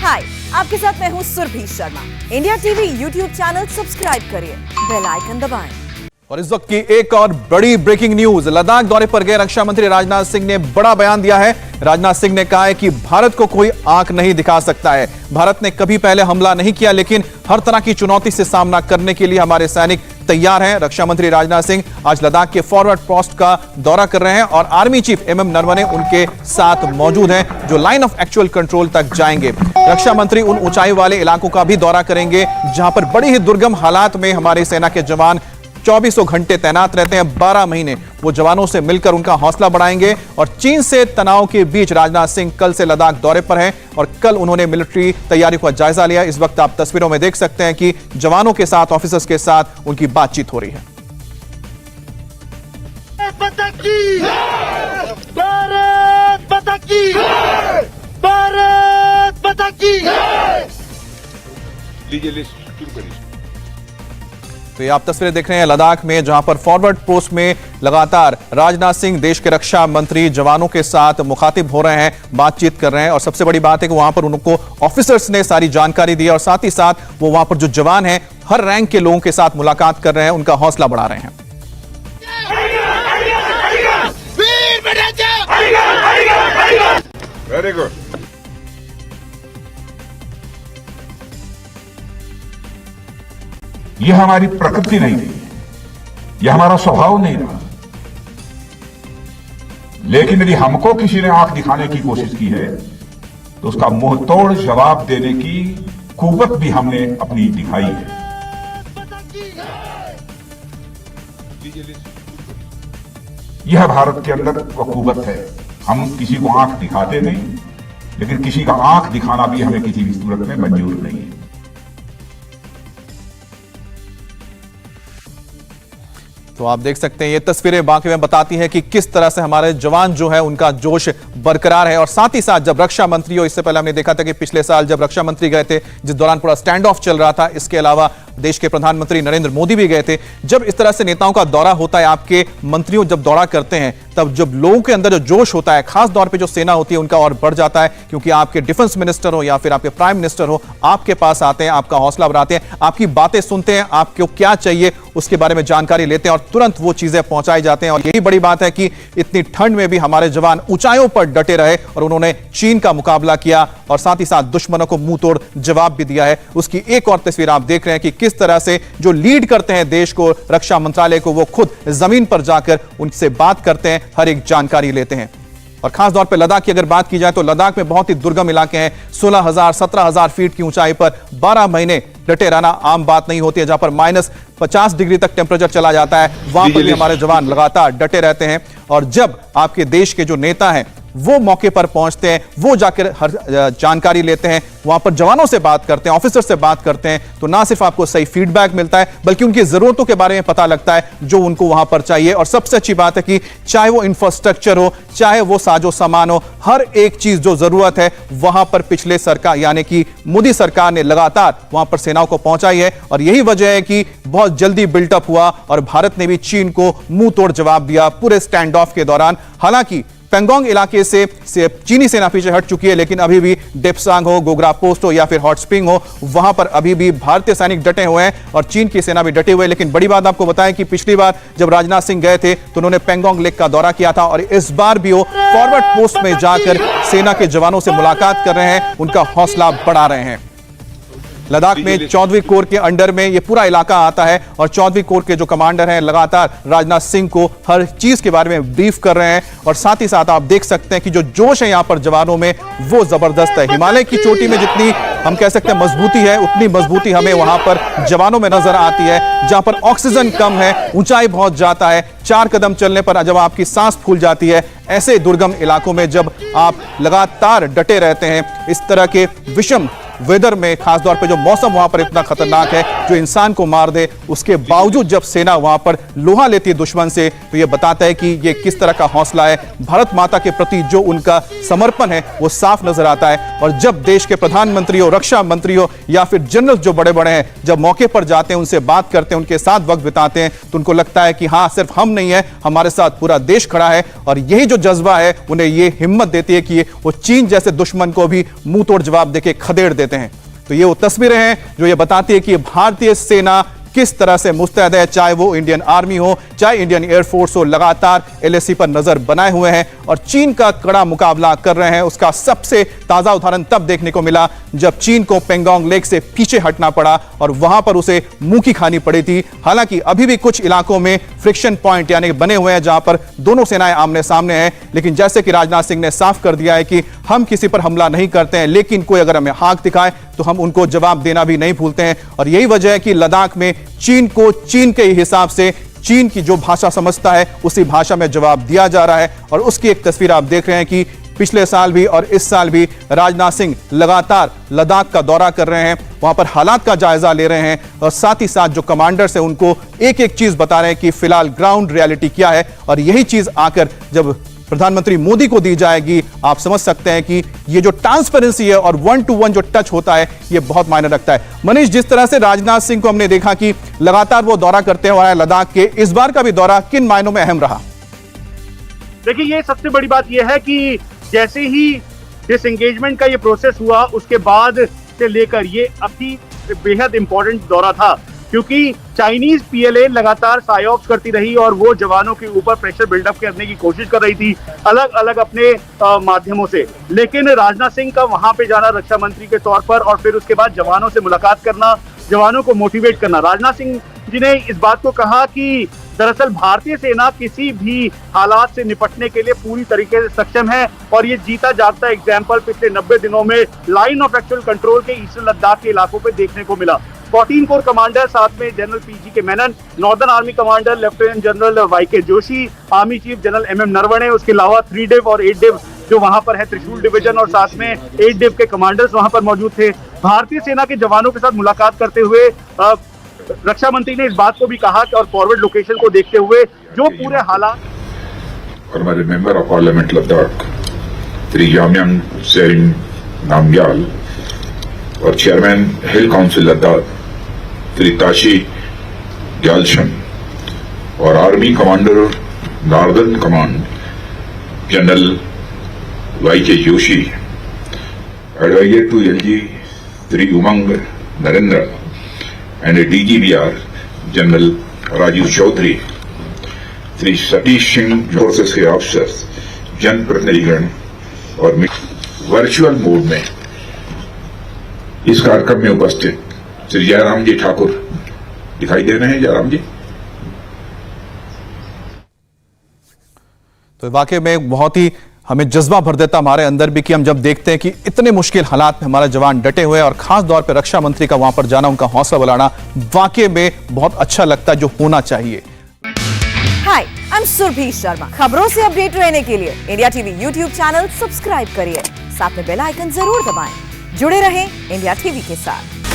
हाय, आपके साथ मैं हूँ Surabhi Sharma. India TV YouTube channel subscribe करिए, बेल आइकन दबाएं। और इस वक्त की एक और बड़ी ब्रेकिंग न्यूज, लद्दाख दौरे पर गए रक्षा मंत्री राजनाथ सिंह ने बड़ा बयान दिया है। राजनाथ सिंह ने कहा है कि भारत को कोई आंख नहीं दिखा सकता है। भारत ने कभी पहले हमला नहीं किया, लेकिन हर तरह की चुनौती से सामना करने के लिए हमारे सैनिक तैयार हैं। रक्षा मंत्री राजनाथ सिंह आज लद्दाख के फॉरवर्ड पोस्ट का दौरा कर रहे हैं और आर्मी चीफ एमएम नरवणे उनके साथ मौजूद हैं, जो लाइन ऑफ एक्चुअल कंट्रोल तक जाएंगे। रक्षा मंत्री उन ऊंचाई वाले इलाकों का भी दौरा करेंगे जहां पर बड़ी ही दुर्गम हालात में हमारी सेना के जवान 24 घंटे तैनात रहते हैं। 12 महीने वो जवानों से मिलकर उनका हौसला बढ़ाएंगे। और चीन से तनाव के बीच राजनाथ सिंह कल से लद्दाख दौरे पर हैं और कल उन्होंने मिलिट्री तैयारी का जायजा लिया। इस वक्त आप तस्वीरों में देख सकते हैं कि जवानों के साथ, ऑफिसर्स के साथ उनकी बातचीत हो रही है। तो ये आप तस्वीरें देख रहे हैं लद्दाख में, जहां पर फॉरवर्ड पोस्ट में लगातार राजनाथ सिंह देश के रक्षा मंत्री जवानों के साथ मुखातिब हो रहे हैं, बातचीत कर रहे हैं। और सबसे बड़ी बात है कि वहां पर उनको ऑफिसर्स ने सारी जानकारी दी और साथ ही साथ वो वहां पर जो जवान हैं हर रैंक के लोगों के साथ मुलाकात कर रहे हैं, उनका हौसला बढ़ा रहे हैं। Very good. यह हमारी प्रकृति नहीं रही, यह हमारा स्वभाव नहीं रहा। लेकिन यदि हमको किसी ने आंख दिखाने की कोशिश की है तो उसका मुंह तोड़ जवाब देने की कुव्वत भी हमने अपनी दिखाई है। यह भारत के अंदर वह कुव्वत है। हम किसी को आंख दिखाते नहीं, लेकिन किसी का आंख दिखाना भी हमें किसी भी सूरत में मंजूर नहीं है। तो आप देख सकते हैं ये तस्वीरें बाकी में बताती हैं कि किस तरह से हमारे जवान जो है उनका जोश बरकरार है। और साथ ही साथ जब रक्षा मंत्री हो, इससे पहले हमने देखा था कि पिछले साल जब रक्षा मंत्री गए थे, जिस दौरान पूरा स्टैंड ऑफ चल रहा था, इसके अलावा देश के प्रधानमंत्री नरेंद्र मोदी भी गए थे। जब इस तरह से नेताओं का दौरा होता है, आपके मंत्रियों जब दौरा करते हैं, तब जब लोगों के अंदर जो जोश होता है, खास तौर पे जो सेना होती है, उनका और बढ़ जाता है। क्योंकि आपके डिफेंस मिनिस्टर हो या फिर आपके प्राइम मिनिस्टर हो, आपके पास आते हैं, आपका हौसला बढ़ाते हैं, आपकी बातें सुनते हैं, आपको क्या चाहिए उसके बारे में जानकारी लेते हैं और तुरंत वो चीजें पहुंचाई जाते हैं। और यही बड़ी बात है कि इतनी ठंड में भी हमारे जवान ऊंचाइयों पर डटे रहे और उन्होंने चीन का मुकाबला किया और साथ ही साथ दुश्मनों को मुंह तोड़ जवाब भी दिया है। उसकी एक और तस्वीर आप देख रहे हैं कि किस तरह से जो लीड करते हैं देश को, रक्षा मंत्रालय को, वो खुद जमीन पर जाकर उनसे बात करते हैं, हर एक जानकारी लेते हैं। और खास तौर पे लद्दाख की अगर बात की जाए तो लद्दाख में बहुत ही दुर्गम इलाके हैं। 16,000 17,000 फीट की ऊंचाई पर 12 महीने डटे रहना आम बात नहीं होती है। जहां पर -50 डिग्री तक टेंपरेचर चला जाता है, वहां पर भी हमारे जवान लगातार डटे रहते हैं। और जब आपके देश के जो नेता हैं वो मौके पर पहुंचते हैं, वो जाकर हर जानकारी लेते हैं, वहां पर जवानों से बात करते हैं, ऑफिसर से बात करते हैं, तो ना सिर्फ आपको सही फीडबैक मिलता है बल्कि उनकी जरूरतों के बारे में पता लगता है जो उनको वहां पर चाहिए। और सबसे अच्छी बात है कि चाहे वो इंफ्रास्ट्रक्चर हो, चाहे वो साजो सामान हो, हर एक चीज जो जरूरत है वहां पर पिछले सरकार यानी कि मोदी सरकार ने लगातार वहां पर सेनाओं को पहुंचाई है। और यही वजह है कि बहुत जल्दी बिल्टअप हुआ और भारत ने भी चीन को मुंह तोड़ जवाब दिया पूरे स्टैंड ऑफ के दौरान। हालांकि पेंगोंग इलाके से चीनी सेना पीछे हट चुकी है, लेकिन अभी भी डेप्सांग हो, गोग्रा पोस्ट हो या फिर हॉट स्प्रिंग हो, वहां पर अभी भी भारतीय सैनिक डटे हुए हैं और चीन की सेना भी डटे हुए हैं। लेकिन बड़ी बात आपको बताएं कि पिछली बार जब राजनाथ सिंह गए थे तो उन्होंने पेंगोंग लेक का दौरा किया था और इस बार भी वो फॉरवर्ड पोस्ट में जाकर सेना के जवानों से मुलाकात कर रहे हैं, उनका हौसला बढ़ा रहे हैं। लद्दाख में 14वीं कोर के अंडर में ये पूरा इलाका आता है और 14वीं कोर के जो कमांडर हैं लगातार राजनाथ सिंह को हर चीज के बारे में ब्रीफ कर रहे हैं। और साथ ही साथ आप देख सकते हैं कि जो जोश है यहां पर जवानों में वो जबरदस्त है। हिमालय की चोटी में जितनी हम कह सकते हैं मजबूती है, उतनी मजबूती हमें वहां पर जवानों में नजर आती है। जहां पर ऑक्सीजन कम है, ऊंचाई बहुत जाता है, 4 कदम चलने पर जब आपकी सांस फूल जाती है, ऐसे दुर्गम इलाकों में जब आप लगातार डटे रहते हैं, इस तरह के विषम वेदर में, खासतौर पे जो मौसम वहां पर इतना खतरनाक है जो इंसान को मार दे, उसके बावजूद जब सेना वहां पर लोहा लेती है दुश्मन से, तो यह बताता है कि ये किस तरह का हौसला है। भारत माता के प्रति जो उनका समर्पण है वो साफ नजर आता है। और जब देश के प्रधानमंत्री हो, रक्षा मंत्री हो या फिर जनरल जो बड़े बड़े हैं, जब मौके पर जाते हैं, उनसे बात करते हैं, उनके साथ वक्त बिताते हैं, तो उनको लगता है कि हाँ, सिर्फ हम नहीं है, हमारे साथ पूरा देश खड़ा है। और यही जो जज्बा है उन्हें ये हिम्मत देती है कि वो चीन जैसे दुश्मन को भी मुंह तोड़ जवाब देके खदेड़ देते हैं। तो ये वो तस्वीरें हैं जो ये बताती है कि भारतीय सेना किस तरह से मुस्तैद है, चाहे वो इंडियन आर्मी हो, चाहे इंडियन एयरफोर्स हो, लगातार एलएसी पर नजर बनाए हुए हैं और चीन का कड़ा मुकाबला कर रहे हैं। उसका सबसे ताजा उदाहरण तब देखने को मिला जब चीन को पेंगोंग लेक से पीछे हटना पड़ा और वहां पर उसे मुंह की खानी पड़ी थी। हालांकि अभी भी कुछ इलाकों में फ्रिक्शन पॉइंट यानी बने हुए हैं जहां पर दोनों सेनाएं आमने सामने हैं, लेकिन जैसे कि राजनाथ सिंह ने साफ कर दिया है कि हम किसी पर हमला नहीं करते हैं, लेकिन कोई अगर हमें हाथ दिखाए तो हम उनको जवाब देना भी नहीं भूलते हैं। और यही वजह है कि लद्दाख में चीन को चीन के हिसाब से, चीन की जो भाषा समझता है उसी भाषा में जवाब दिया जा रहा है। और उसकी एक तस्वीर आप देख रहे हैं कि पिछले साल भी और इस साल भी राजनाथ सिंह लगातार लद्दाख का दौरा कर रहे हैं, वहां पर हालात का जायजा ले रहे हैं और साथ ही साथ जो कमांडर्स हैं उनको एक एक चीज बता रहे हैं कि फिलहाल ग्राउंड रियलिटी क्या है। और यही चीज आकर जब प्रधानमंत्री मोदी को दी जाएगी, आप समझ सकते हैं कि ये जो ट्रांसपेरेंसी है और 1-to-1 जो टच होता है ये बहुत मायने रखता है। मनीष, जिस तरह से राजनाथ सिंह को हमने देखा कि लगातार वो दौरा करते हुए लद्दाख के, इस बार का भी दौरा किन मायनों में अहम रहा? देखिए, ये सबसे बड़ी बात यह है कि जैसे ही डिसएंगेजमेंट का ये प्रोसेस हुआ उसके बाद से लेकर ये अभी बेहद इंपॉर्टेंट दौरा था, क्योंकि चाइनीज पीएलए लगातार साइऑप्स करती रही और वो जवानों के ऊपर प्रेशर बिल्डअप करने की कोशिश कर रही थी अलग अलग अपने माध्यमों से। लेकिन राजनाथ सिंह का वहां पे जाना रक्षा मंत्री के तौर पर और फिर उसके बाद जवानों से मुलाकात करना, जवानों को मोटिवेट करना, राजनाथ सिंह जी ने इस बात को कहा कि दरअसल भारतीय सेना किसी भी हालात से निपटने के लिए पूरी तरीके से सक्षम है। और ये जीता जागता एग्जाम्पल पिछले 90 दिनों में लाइन ऑफ एक्चुअल कंट्रोल के ईस्टर्न लद्दाख के इलाकों पे देखने को मिला। 14 कोर कमांडर, साथ में general PG K Menon, northern army commander lieutenant general YK Joshi, army chief general MM Naravane, उसके अलावा 3 डिव और 8 डिव जो वहां पर है त्रिशूल डिवीजन, और साथ में 8 डिव के कमांडर्स वहां पर मौजूद थे। भारतीय सेना के जवानों के साथ मुलाकात करते हुए रक्षा मंत्री ने इस बात को भी कहा कि और फॉरवर्ड लोकेशन को देखते हुए जो पूरे हालात, और हमारे member of parliament Ladakh Shri Jamyang Tsering Namgyal और chairman hill council Ladakh Shri Tashi Gyalson और army commander northern command general YK Joshi, adviser to LG Shri Umang Narendra and a DGBR General Rajiv Chaudhary, Shri Satish Singh forces के ऑफिसर्स, जनप्रतिनिधिगण और वर्चुअल मोड में इस कार्यक्रम में उपस्थित श्री जयराम जी ठाकुर दिखाई दे रहे हैं। जयराम जी, तो वाकई में बहुत ही हमें जज्बा भर देता हमारे अंदर भी कि हम जब देखते हैं कि इतने मुश्किल हालात में हमारे जवान डटे हुए हैं और खास तौर पर रक्षा मंत्री का वहां पर जाना, उनका हौसला बढ़ाना वाकई में बहुत अच्छा लगता है, जो होना चाहिए। हाय, आई एम सुरभि शर्मा। खबरों से अपडेट रहने के लिए India TV YouTube channel subscribe करिए, साथ में बेल आइकन जरूर दबाएं। जुड़े रहें इंडिया टीवी के साथ।